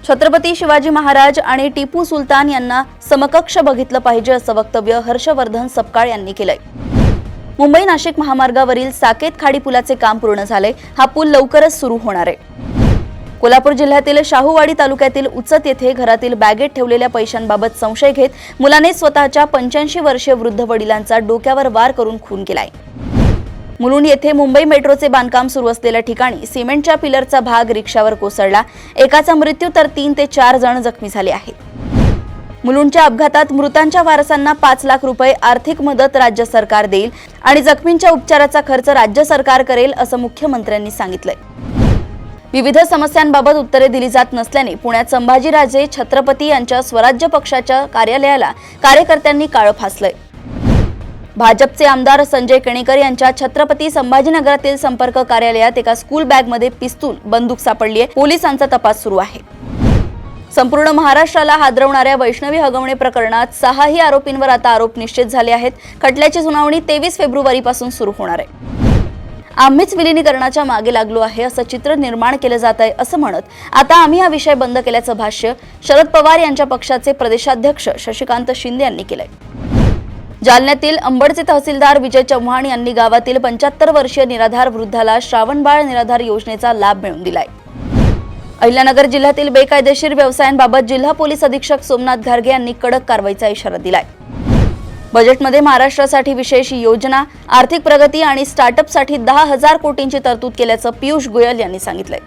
छत्रपती शिवाजी महाराज आणि टिपू सुलतान यांना समकक्ष बघितलं पाहिजे असं वक्तव्य हर्षवर्धन सपकाळ यांनी केलंय। मुंबई नाशिक महामार्गावरील साकेत खाडी पुलाचे काम पूर्ण झाले। हा पूल लवकरच सुरू होणार आहे। कोल्हापूर जिल्ह्यातील शाहूवाडी तालुक्यातील उचत येथे घरातील बॅगेत ठेवलेल्या पैशांबाबत संशय घेत मुलाने स्वतःच्या 85 वर्षीय वृद्ध वडिलांचा डोक्यावर वार करून खून केलाय। मुलुंड येथे मुंबई मेट्रोचे बांधकाम सुरू असलेल्या ठिकाणी सिमेंटच्या पिलरचा भाग रिक्षावर कोसळला। एकाचा मृत्यू तर 3 ते 4 जण जखमी झाले आहेत। मुलुंडच्या अपघातात मृतांच्या वारसांना 5 लाख रुपये आर्थिक मदत राज्य सरकार देईल आणि जखमींच्या उपचाराचा खर्च राज्य सरकार करेल असं मुख्यमंत्र्यांनी सांगितलंय। विविध समस्यांबाबत उत्तरे दिली जात नसल्याने पुण्यात संभाजीराजे छत्रपती यांच्या स्वराज्य पक्षाच्या कार्यालयाला कार्यकर्त्यांनी काळं फासलंय। भाजपचे आमदार संजय केणेकर यांच्या छत्रपती संभाजीनगरातील संपर्क कार्यालयात एका स्कूल बॅगमध्ये पिस्तूल बंदूक सापडली आहे। पोलिसांचा तपास सुरू आहे। संपूर्ण महाराष्ट्राला हादरवणाऱ्या वैष्णवी हगवणे प्रकरणात 6ही आरोपींवर आता आरोप निश्चित झाले आहेत। खटल्याची सुनावणी 23 फेब्रुवारीपासून सुरू होणार आहे। आम्हीच विलीनीकरणाच्या मागे लागलो आहे असं चित्र निर्माण केलं जात आहे असं म्हणत आता आम्ही हा विषय बंद केल्याचं भाष्य शरद पवार यांच्या पक्षाचे प्रदेशाध्यक्ष शशिकांत शिंदे यांनी केलंय। जालन्यातील अंबडचे तहसीलदार विजय चव्हाण यांनी गावातील 75 वर्षीय निराधार वृद्धाला श्रावणबाळ निराधार योजनेचा लाभ मिळवून दिलाय। अहिल्यानगर जिल्ह्यातील बेकायदेशीर व्यवसायांबाबत जिल्हा पोलीस अधीक्षक सोमनाथ घारगे यांनी कडक कारवाईचा इशारा दिलाय। बजेटमध्ये महाराष्ट्रासाठी विशेष योजना, आर्थिक प्रगती आणि स्टार्टअपसाठी 10,000 कोटींची तरतूद केल्याचं पियुष गोयल यांनी सांगितलंय।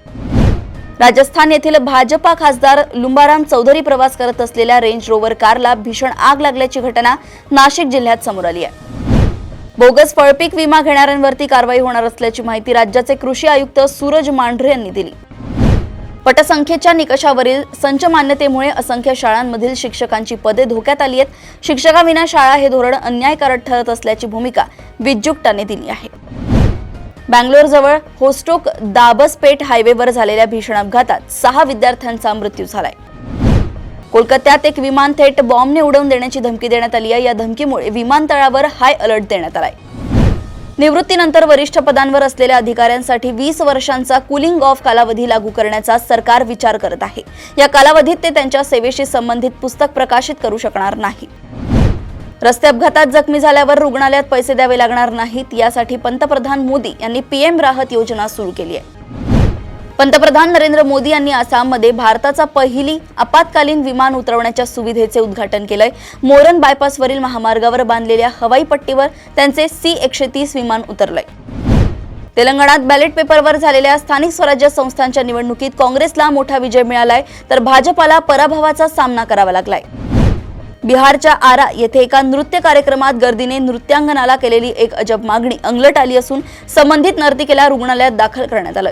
राजस्थान येथील भाजपा खासदार लुंबाराम चौधरी प्रवास करत असलेल्या रेंज रोवर कारला भीषण आग लागल्याची घटना नाशिक जिल्ह्यात समोर आली आहे। बोगस फळपीक विमा घेणाऱ्यांवरती कारवाई होणार असल्याची माहिती राज्याचे कृषी आयुक्त सूरज मांढरे यांनी दिली। पटसंख्येच्या निकषावरील संच मान्यतेमुळे असंख्य शाळांमधील शिक्षकांची पदे धोक्यात आली आहेत। शिक्षकाविना शाळा हे धोरण अन्यायकारक ठरत असल्याची भूमिका विद्युक्ताने दिली आहे। बंगलोरजवळ होस्टोक दाबसपेठ हायवेवर झालेल्या भीषण अपघातात 6 विद्यार्थ्यांचा मृत्यू झालाय। कोलकात्यात एक विमान थेट बॉम्बने उडवून देण्याची धमकी देण्यात आली आहे। या धमकीमुळे विमानतळावर हाय अलर्ट देण्यात आलाय। निवृत्तीनंतर वरिष्ठ पदांवर असलेल्या अधिकाऱ्यांसाठी 20 वर्षांचा कूलिंग ऑफ कालावधी लागू करण्याचा सरकार विचार करत आहे। या कालावधीत ते त्यांच्या सेवेशी संबंधित पुस्तक प्रकाशित करू शकणार नाही। रस्ते अपघातात जखमी झाल्यावर रुग्णालयात पैसे द्यावे लागणार नाहीत यासाठी पंतप्रधान मोदी यांनी पीएम राहत योजना सुरू केली आहे। पंतप्रधान नरेंद्र मोदी यांनी आसाममध्ये भारताचा पहिली आपत्कालीन विमान उतरवण्याच्या सुविधेचे उद्घाटन केलंय। मोरन बायपासवरील महामार्गावर बांधलेल्या हवाई पट्टीवर त्यांचे C-130 विमान उतरलंय। तेलंगणात बॅलेट पेपरवर झालेल्या स्थानिक स्वराज्य संस्थांच्या निवडणुकीत काँग्रेसला मोठा विजय मिळालाय तर भाजपाला पराभवाचा सामना करावा लागलाय। बिहारच्या आरा येथे एका नृत्य कार्यक्रमात गर्दीने नृत्यांगनाला केलेली एक अजब मागणी अंगलट आली असून संबंधित नर्तिकेला रुग्णालयात दाखल करण्यात आलं।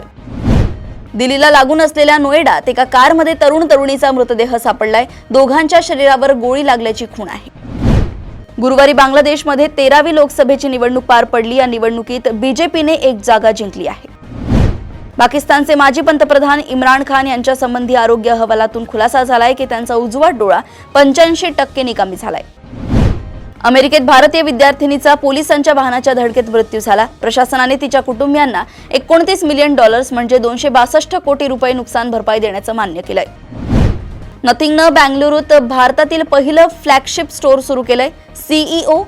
दिल्लीला लागून असलेल्या नोएडात एका कारमध्ये तरुणीचा मृतदेह सापडलाय। दोघांच्या शरीरावर गोळी लागल्याची खूण आहे। गुरुवारी बांगलादेशमध्ये 13वी लोकसभेची निवडणूक पार पडली। या निवडणुकीत बीजेपीने 1 जागा जिंकली आहे। पाकिस्तानचे माजी पंतप्रधान इम्रान खान यांच्या संबंधी आरोग्य अहवालातून खुलासा झालाय की त्यांचा उजवा डोळा 85% निकामी झालाय। अमेरिकेत भारतीय विद्यार्थिनीचा पोलिसांच्या वाहनाच्या धडकेत मृत्यू झाला। प्रशासनाने तिच्या कुटुंबियांना $29 मिलियन म्हणजे 262 कोटी रुपये नुकसान भरपाई देण्याचं मान्य केलंय। नथिंगनं बेंगलुरूत भारतातील पहिलं फ्लॅगशिप स्टोअर सुरू केलंय। CEO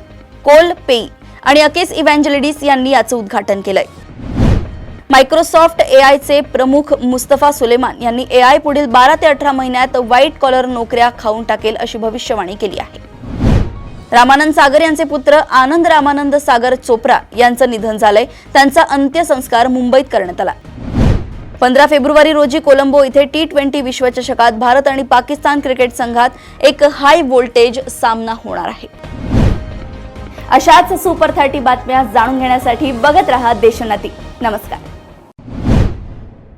कोल पेई आणि अकेस इव्हॅन्जेलिडिस यांनी याचं उद्घाटन केलंय। मायक्रोसॉफ्ट एआयचे प्रमुख मुस्तफा सुलेमान यांनी एआय पुढील 12 ते 18 महिन्यात व्हाईट कॉलर नोकऱ्या खाऊन टाकेल अशी भविष्यवाणी केली आहे। रामानंद सागर यांचे पुत्र आनंद रामानंद सागर चोप्रा यांचं निधन झालंय। त्यांचा अंत्यसंस्कार मुंबईत करण्यात आला। 15 फेब्रुवारी रोजी कोलंबो इथे T20 विश्वचषकात भारत आणि पाकिस्तान क्रिकेट संघात एक हाय व्होल्टेज सामना होणार आहे। अशाच सुपर 30 बातम्या जाणून घेण्यासाठी बघत रहा देशोन्नती। नमस्कार।